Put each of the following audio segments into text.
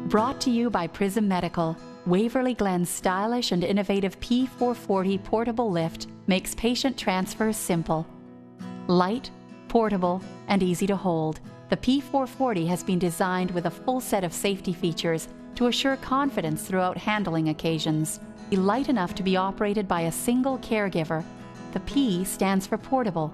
Brought to you by Prism Medical, Waverly Glen's stylish and innovative P-440 portable lift makes patient transfers simple. Light, portable, and easy to hold, the P-440 has been designed with a full set of safety features to assure confidence throughout handling occasions. Light enough to be operated by a single caregiver, the P stands for portable,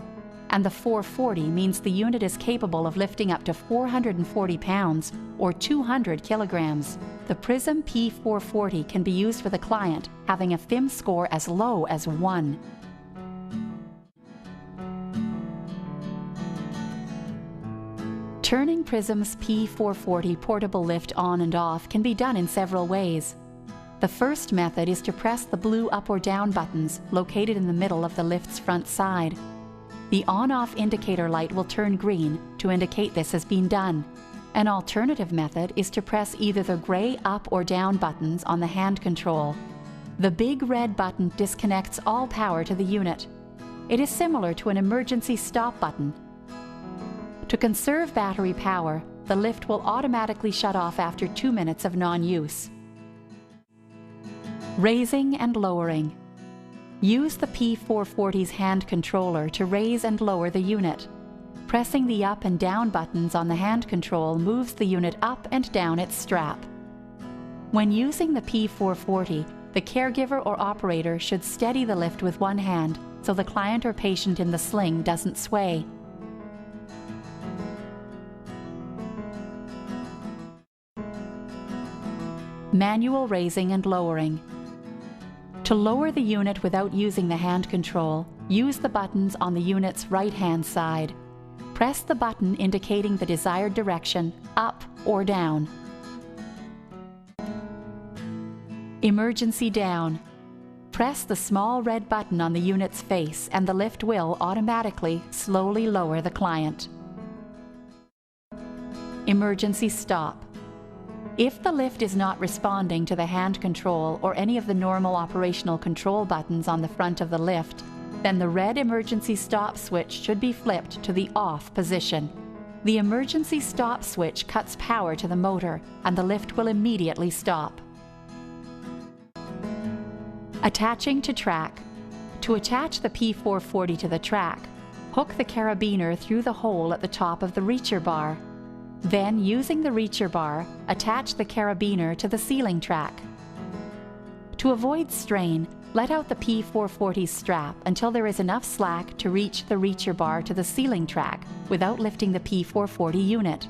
and the 440 means the unit is capable of lifting up to 440 pounds or 200 kilograms. The Prism P-440 can be used with a client having a FIM score as low as 1. Turning Prism's P-440 portable lift on and off can be done in several ways. The first method is to press the blue up or down buttons located in the middle of the lift's front side. The on-off indicator light will turn green to indicate this has been done. An alternative method is to press either the gray up or down buttons on the hand control. The big red button disconnects all power to the unit. It is similar to an emergency stop button. To conserve battery power, the lift will automatically shut off after 2 minutes of non-use. Raising and lowering. Use the P-440's hand controller to raise and lower the unit. Pressing the up and down buttons on the hand control moves the unit up and down its strap. When using the P-440, the caregiver or operator should steady the lift with one hand so the client or patient in the sling doesn't sway. Manual raising and lowering. To lower the unit without using the hand control, use the buttons on the unit's right-hand side. Press the button indicating the desired direction, up or down. Emergency down. Press the small red button on the unit's face and the lift will automatically slowly lower the client. Emergency stop. If the lift is not responding to the hand control or any of the normal operational control buttons on the front of the lift, then the red emergency stop switch should be flipped to the off position. The emergency stop switch cuts power to the motor and the lift will immediately stop. Attaching to track. To attach the P-440 to the track, hook the carabiner through the hole at the top of the reacher bar. Then, using the reacher bar, attach the carabiner to the ceiling track. To avoid strain, let out the P-440's strap until there is enough slack to reach the reacher bar to the ceiling track without lifting the P-440 unit.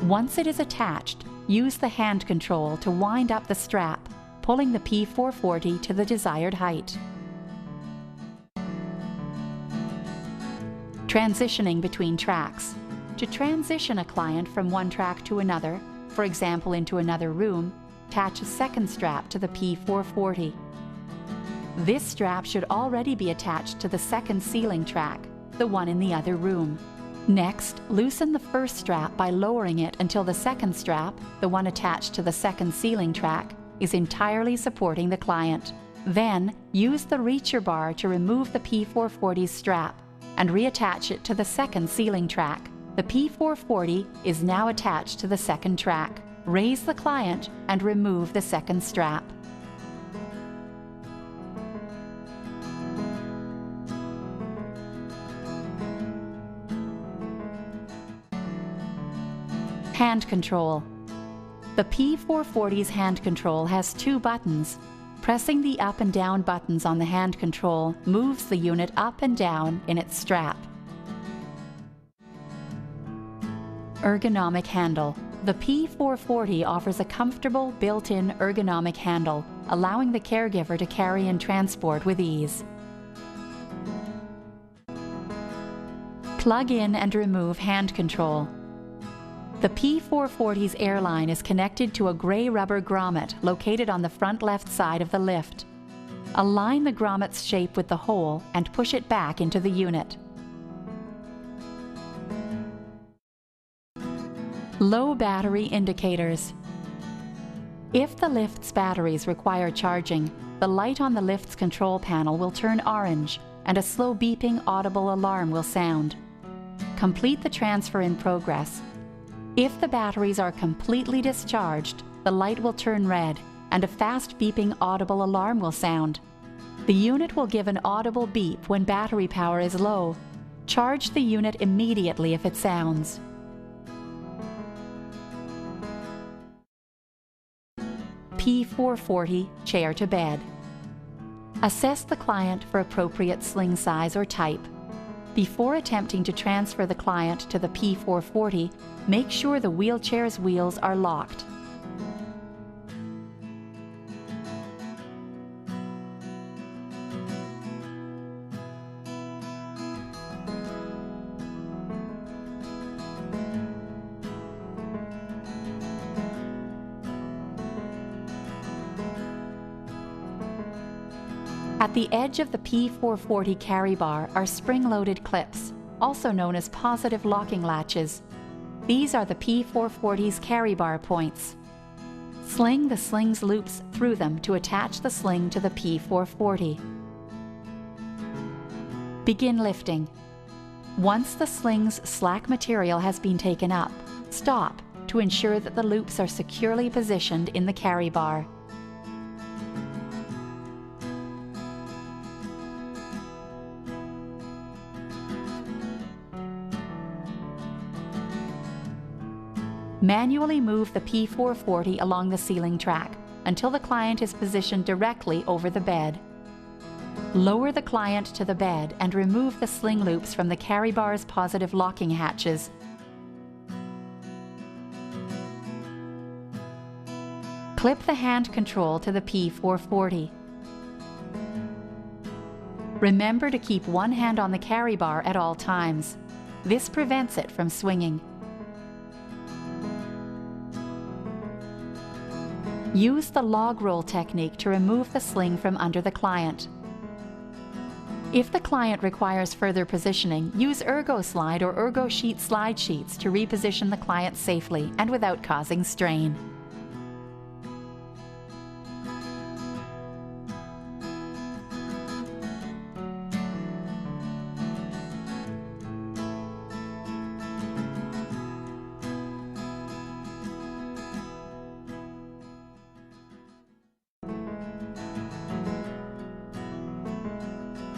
Once it is attached, use the hand control to wind up the strap, pulling the P-440 to the desired height. Transitioning between tracks. To transition a client from one track to another, for example into another room, attach a second strap to the P-440. This strap should already be attached to the second ceiling track, the one in the other room. Next, loosen the first strap by lowering it until the second strap, the one attached to the second ceiling track, is entirely supporting the client. Then, use the reacher bar to remove the P-440's strap and reattach it to the second ceiling track. The P-440 is now attached to the second track. Raise the client and remove the second strap. Hand control. The P-440's hand control has 2 buttons. Pressing the up and down buttons on the hand control moves the unit up and down in its strap. Ergonomic handle. The P-440 offers a comfortable, built-in ergonomic handle, allowing the caregiver to carry and transport with ease. Plug in and remove hand control. The P-440's airline is connected to a gray rubber grommet located on the front left side of the lift. Align the grommet's shape with the hole and push it back into the unit. Low battery indicators. If the lift's batteries require charging, the light on the lift's control panel will turn orange and a slow beeping audible alarm will sound. Complete the transfer in progress. If the batteries are completely discharged, the light will turn red and a fast beeping audible alarm will sound. The unit will give an audible beep when battery power is low. Charge the unit immediately if it sounds. P-440 chair to bed. Assess the client for appropriate sling size or type. Before attempting to transfer the client to the P-440, make sure the wheelchair's wheels are locked. At the edge of the P-440 carry bar are spring-loaded clips, also known as positive locking latches. These are the P-440's carry bar points. Sling the sling's loops through them to attach the sling to the P-440. Begin lifting. Once the sling's slack material has been taken up, stop to ensure that the loops are securely positioned in the carry bar. Manually move the P-440 along the ceiling track until the client is positioned directly over the bed. Lower the client to the bed and remove the sling loops from the carry bar's positive locking hatches. Clip the hand control to the P-440. Remember to keep one hand on the carry bar at all times. This prevents it from swinging. Use the log roll technique to remove the sling from under the client. If the client requires further positioning, use Ergo Slide or Ergo Sheet slide sheets to reposition the client safely and without causing strain.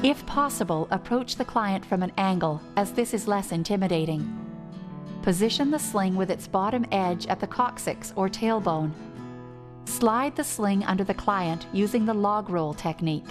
If possible, approach the client from an angle, as this is less intimidating. Position the sling with its bottom edge at the coccyx or tailbone. Slide the sling under the client using the log roll technique.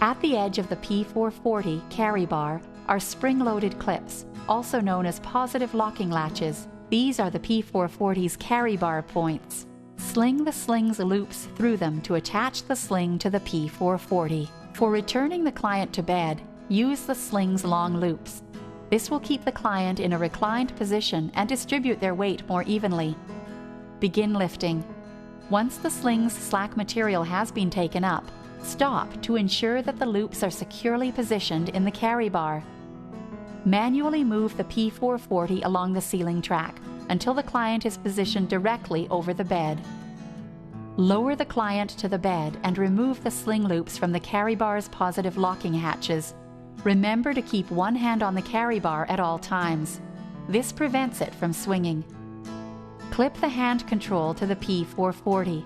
At the edge of the P-440 carry bar are spring-loaded clips, also known as positive locking latches. These are the P-440's carry bar points. Sling the sling's loops through them to attach the sling to the P-440. For returning the client to bed, use the sling's long loops. This will keep the client in a reclined position and distribute their weight more evenly. Begin lifting. Once the sling's slack material has been taken up, stop to ensure that the loops are securely positioned in the carry bar. Manually move the P-440 along the ceiling track until the client is positioned directly over the bed. Lower the client to the bed and remove the sling loops from the carry bar's positive locking hatches. Remember to keep one hand on the carry bar at all times. This prevents it from swinging. Clip the hand control to the P-440.